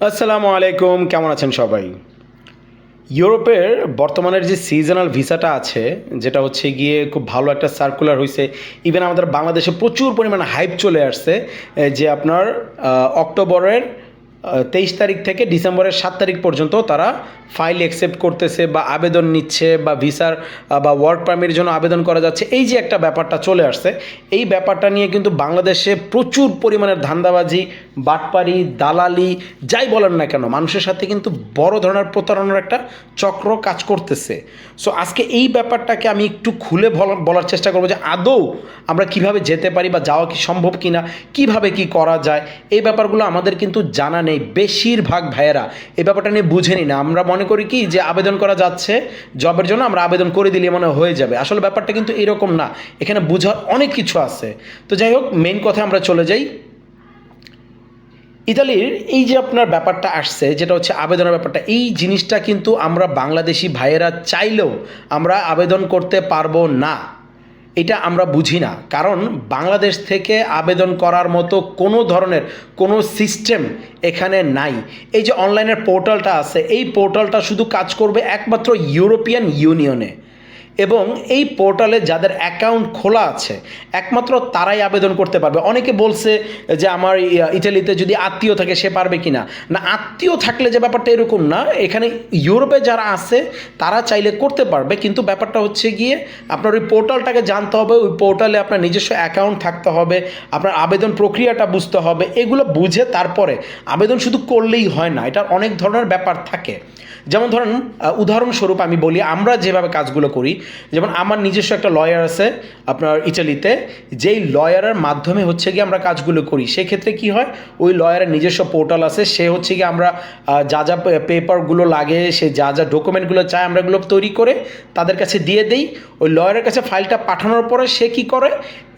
আসসালামু আলাইকুম, কেমন আছেন সবাই? ইউরোপের বর্তমানের যে সিজনাল ভিসাটা আছে, যেটা হচ্ছে গিয়ে খুব ভালো একটা সার্কুলার হইছে। ইভেন আমাদের বাংলাদেশে প্রচুর পরিমাণে হাইপ চলে আসছে যে আপনার অক্টোবরের 23 তারিখ থেকে ডিসেম্বরের 7 তারিখ পর্যন্ত তারা ফাইল অ্যাকসেপ্ট করতেছে বা আবেদন নিচ্ছে বা ভিসার বা ওয়ার্ক পারমিটের জন্য আবেদন করা যাচ্ছে। এই যে একটা ব্যাপারটা চলে আসছে, এই ব্যাপারটা নিয়ে কিন্তু বাংলাদেশে প্রচুর পরিমাণের ধান্দাবাজি, বাটপারি, দালালি যাই বলেন না কেন, মানুষের সাথে কিন্তু বড় ধরনের প্রতারণার একটা চক্র কাজ করতেছে। সো আজকে এই ব্যাপারটাকে আমি একটু খুলে বলার চেষ্টা করবো যে আদৌ আমরা কিভাবে যেতে পারি বা যাওয়া কি সম্ভব কিনা, কিভাবে কি করা যায়। এই ব্যাপারগুলো আমাদের কিন্তু জানা নেই। বেশিরভাগ ভাইয়েরা এই ব্যাপারটা নিয়ে বুঝেনি না। আমরা মনে করি কি যে আবেদন করা যাচ্ছে জবের জন্য, আমরা আবেদন করে দিলে মনে হয়ে যাবে। আসলে ব্যাপারটা কিন্তু এরকম না, এখানে বোঝার অনেক কিছু আছে। তো যাই হোক, মেইন কথায় আমরা চলে যাই। ইতালির এই যে আপনার ব্যাপারটা আসছে, যেটা হচ্ছে আবেদনের ব্যাপারটা, এই জিনিসটা কিন্তু আমরা বাংলাদেশি ভাইয়েরা চাইলেও আমরা আবেদন করতে পারবো না। এটা আমরা বুঝি না, কারণ বাংলাদেশ থেকে আবেদন করার মতো কোনো ধরনের কোনো সিস্টেম এখানে নাই। এই যে অনলাইনের পোর্টালটা আছে, এই পোর্টালটা শুধু কাজ করবে একমাত্র ইউরোপিয়ান ইউনিয়নে, এবং এই পোর্টালে যাদের অ্যাকাউন্ট খোলা আছে একমাত্র তারাই আবেদন করতে পারবে। অনেকে বলছে যে আমার ইটালিতে যদি আত্মীয় থাকে সে পারবে কি না। না, আত্মীয় থাকলে যে ব্যাপারটা এরকম না। এখানে ইউরোপে যারা আছে তারা চাইলে করতে পারবে, কিন্তু ব্যাপারটা হচ্ছে গিয়ে আপনার ওই পোর্টালটাকে জানতে হবে, ওই পোর্টালে আপনার নিজস্ব অ্যাকাউন্ট থাকতে হবে, আপনার আবেদন প্রক্রিয়াটা বুঝতে হবে। এগুলো বুঝে তারপরে আবেদন শুধু করলেই হয় না, এটার অনেক ধরনের ব্যাপার থাকে। যেমন ধরেন, উদাহরণস্বরূপ আমি বলি আমরা যেভাবে কাজগুলো করি। যেমন আমার নিজস্ব একটা লয়ার আছে আপনার ইটালিতে, যেই লয়ারের মাধ্যমে হচ্ছে গিয়ে আমরা কাজগুলো করি। সেক্ষেত্রে কি হয়, ওই লয়ারের নিজস্ব পোর্টাল আছে, সে হচ্ছে গিয়ে আমরা যা যা পেপারগুলো লাগে, সে যা যা ডকুমেন্টগুলো চায় আমরা এগুলো তৈরি করে তাদের কাছে দিয়ে দিই। ওই লয়ারের কাছে ফাইলটা পাঠানোর পরে সে কী করে,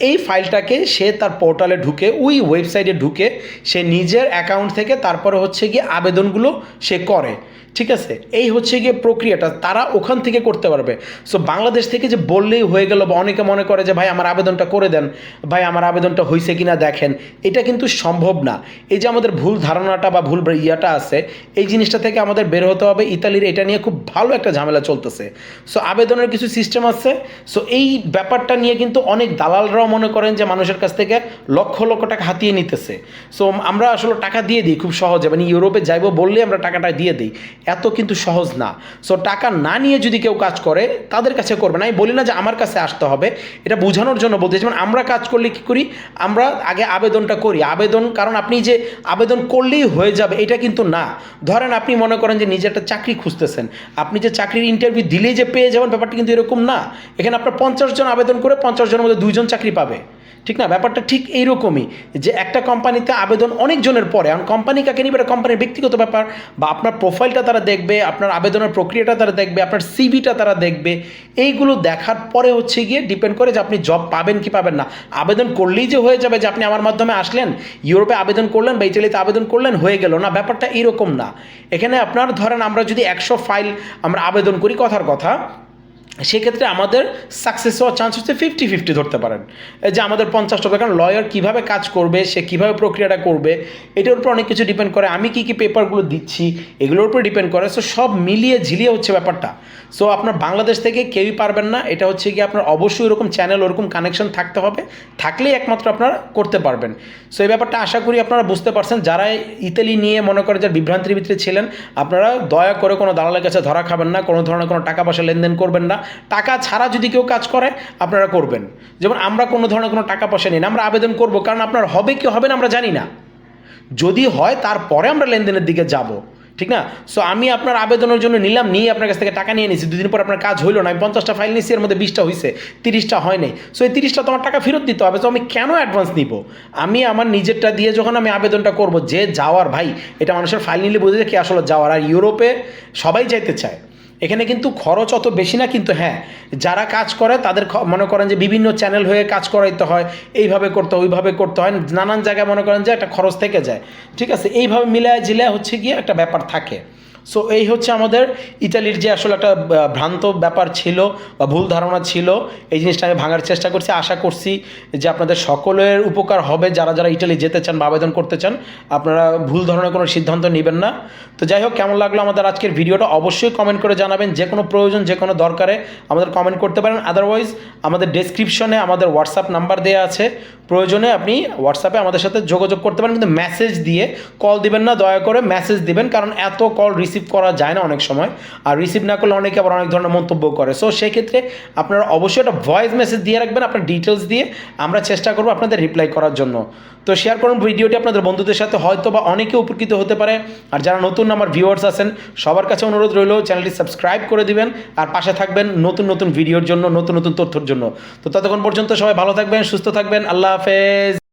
এই ফাইলটাকে সে তার পোর্টালে ঢুকে, ওই ওয়েবসাইটে ঢুকে সে নিজের অ্যাকাউন্ট থেকে তারপরে হচ্ছে গিয়ে আবেদনগুলো সে করে। ঠিক আছে, এই হচ্ছে গিয়ে প্রক্রিয়াটা, তারা ওখান থেকে করতে পারবে। সো বাংলাদেশ থেকে যে বললেই হয়ে গেল, বা অনেকে মনে করে যে ভাই আমার আবেদনটা করে দেন, ভাই আমার আবেদনটা হয়েছে কিনা দেখেন, এটা কিন্তু সম্ভব না। এই যে আমাদের ভুল ধারণাটা বা ভুল ইয়াটা আছে, এই জিনিসটা থেকে আমাদের বের হতে হবে। ইতালির এটা নিয়ে খুব ভালো একটা ঝামেলা চলতেছে। সো আবেদনের কিছু সিস্টেম আছে। সো এই ব্যাপারটা নিয়ে কিন্তু অনেক দালালরাও মনে করেন যে মানুষের কাছ থেকে লক্ষ লক্ষ টাকা হাতিয়ে নিতেছে। সো আমরা আসলে টাকা দিয়ে দিই খুব সহজে, মানে ইউরোপে যাইবো বললেই আমরা টাকাটা দিয়ে দিই, এত কিন্তু সহজ না। সো টাকা না নিয়ে যদি কেউ কাজ করে তাদের কাছে করবে না। আমি বলি না যে আমার কাছে আসতে হবে, এটা বোঝানোর জন্য বলতে। যেমন আমরা কাজ করলে কী করি, আমরা আগে আবেদনটা করি। আবেদন, কারণ আপনি যে আবেদন করলেই হয়ে যাবে এটা কিন্তু না। ধরেন আপনি মনে করেন যে নিজে একটা চাকরি খুঁজতেছেন, আপনি যে চাকরির ইন্টারভিউ দিলেই যে পেয়ে যাবেন, ব্যাপারটা কিন্তু এরকম না। এখানে আপনার 50 জন আবেদন করে 50 জনের মধ্যে 2 জন চাকরি পাবে, ঠিক না? ব্যাপারটা ঠিক এইরকমই, যে একটা কোম্পানিতে আবেদন অনেক জনের পরে, এখন কোম্পানি কাকে নিবে এটা কোম্পানির ব্যক্তিগত ব্যাপার, বা আপনার প্রোফাইলটা তারা দেখবে, আপনার আবেদনের প্রক্রিয়াটা তারা দেখবে, আপনার সিভিটা তারা দেখবে। এইগুলো দেখার পরে হচ্ছে গিয়ে ডিপেন্ড করে যে আপনি জব পাবেন কি পাবেন না। আবেদন করলেই যে হয়ে যাবে যে আপনি আমার মাধ্যমে আসলেন, ইউরোপে আবেদন করলেন বা ইটালিতে আবেদন করলেন, হয়ে গেল না, ব্যাপারটা এরকম না। এখানে আপনার ধরেন আমরা যদি 100 ফাইল আমরা আবেদন করি, কথার কথা, সেক্ষেত্রে আমাদের সাকসেস হওয়ার চান্স হচ্ছে 50-50 ধরতে পারেন। যে আমাদের 50টা, কারণ লয়ার কীভাবে কাজ করবে, সে কীভাবে প্রক্রিয়াটা করবে, এটার উপর অনেক কিছু ডিপেন্ড করে। আমি কী কী পেপারগুলো দিচ্ছি এগুলোর উপর ডিপেন্ড করে। সো সব মিলিয়ে ঝিলিয়ে হচ্ছে ব্যাপারটা। সো আপনার বাংলাদেশ থেকে কেউই পারবেন না, এটা হচ্ছে কি আপনার অবশ্যই ওরকম চ্যানেল, ওরকম কানেকশন থাকতে হবে, থাকলেই একমাত্র আপনারা করতে পারবেন। সো এই ব্যাপারটা আশা করি আপনারা বুঝতে পারছেন। যারা ইতালি নিয়ে মনে করে যে বিভ্রান্তির ভিতরে ছিলেন, আপনারা দয়া করে কোনো দালালের কাছে ধরা খাবেন না, কোনো ধরনের কোনো টাকা পয়সা লেনদেন করবেন না। টাকা ছাড়া যদি কেউ কাজ করে আপনারা করবেন। যেমন আমরা কোনো ধরনের কোনো টাকা পয়সা নিই না, আমরা আবেদন করব, কারণ আপনার হবে কি হবে না আমরা জানি না। যদি হয় তারপরে আমরা লেনদেনের দিকে যাব, ঠিক না? সো আমি আপনার আবেদনের জন্য নিলাম, নিয়ে আপনার কাছ থেকে টাকা নিয়ে নিয়েছি, 2 দিন পর আপনার কাজ হইলো না, আমি 50টা ফাইল নিয়েছি, এর মধ্যে 20টা হয়েছে, 30টা হয় নাই। সো এই 30টা তোমার টাকা ফেরত দিতে হবে। তো আমি কেন অ্যাডভান্স নিব? আমি আমার নিজেরটা দিয়ে যখন আমি আবেদনটা করব, যে যাওয়ার ভাই, এটা মানুষের ফাইল নিলে বোঝা যায় কে আসলে যাওয়ার। আর ইউরোপে সবাই যাইতে চায়, এখানে কিন্তু খরচ অত বেশি না, কিন্তু হ্যাঁ, যারা কাজ করে তাদের মনে করেন যে বিভিন্ন চ্যানেল হয়ে কাজ করাইতে হয়, এইভাবে করতে হয়, ওইভাবে করতে হয়, নানান জায়গায় মনে করেন যে একটা খরচ থেকে যায়। ঠিক আছে, এইভাবে মিলায় ঝিলায় হচ্ছে গিয়ে একটা ব্যাপার থাকে। সো এই হচ্ছে আমাদের ইতালির যে আসলে একটা ভ্রান্ত ব্যাপার ছিল বা ভুল ধারণা ছিল, এই জিনিসটা আমি ভাঙার চেষ্টা করছি। আশা করছি যে আপনাদের সকলের উপকার হবে, যারা যারা ইটালি যেতে চান বা আবেদন করতে চান। আপনারা ভুল ধরনের কোনো সিদ্ধান্ত নেবেন না। তো যাই হোক, কেমন লাগলো আমাদের আজকের ভিডিওটা অবশ্যই কমেন্ট করে জানাবেন। যে কোনো প্রয়োজন, যে কোনো দরকারে আমাদের কমেন্ট করতে পারেন। আদারওয়াইজ আমাদের ডেসক্রিপশনে আমাদের হোয়াটসঅ্যাপ নাম্বার দেওয়া আছে, প্রয়োজনে আপনি হোয়াটসঅ্যাপে আমাদের সাথে যোগাযোগ করতে পারেন, কিন্তু মেসেজ দিয়ে কল দিবেন না, দয়া করে মেসেজ দিবেন, কারণ এত কল রিসিভ করা যায় না অনেক সময়, আর রিসিভ না করলে অনেকে আবার অনেক ধরনের মন্তব্য করে। সো সেক্ষেত্রে আপনারা অবশ্যই একটা ভয়েস মেসেজ দিয়ে রাখবেন আপনার ডিটেলস দিয়ে, আমরা চেষ্টা করবো আপনাদের রিপ্লাই করার জন্য। তো শেয়ার করুন ভিডিওটি আপনাদের বন্ধুদের সাথে, হয়তো বা অনেকে উপকৃত হতে পারে। আর যারা নতুন আমার ভিউয়ার্স আছেন, সবার কাছে অনুরোধ রইল চ্যানেলটি সাবস্ক্রাইব করে দিবেন, আর পাশে থাকবেন নতুন নতুন ভিডিওর জন্য, নতুন নতুন তথ্যের জন্য। তো ততক্ষণ পর্যন্ত সবাই ভালো থাকবেন, সুস্থ থাকবেন। আল্লাহ হাফেজ।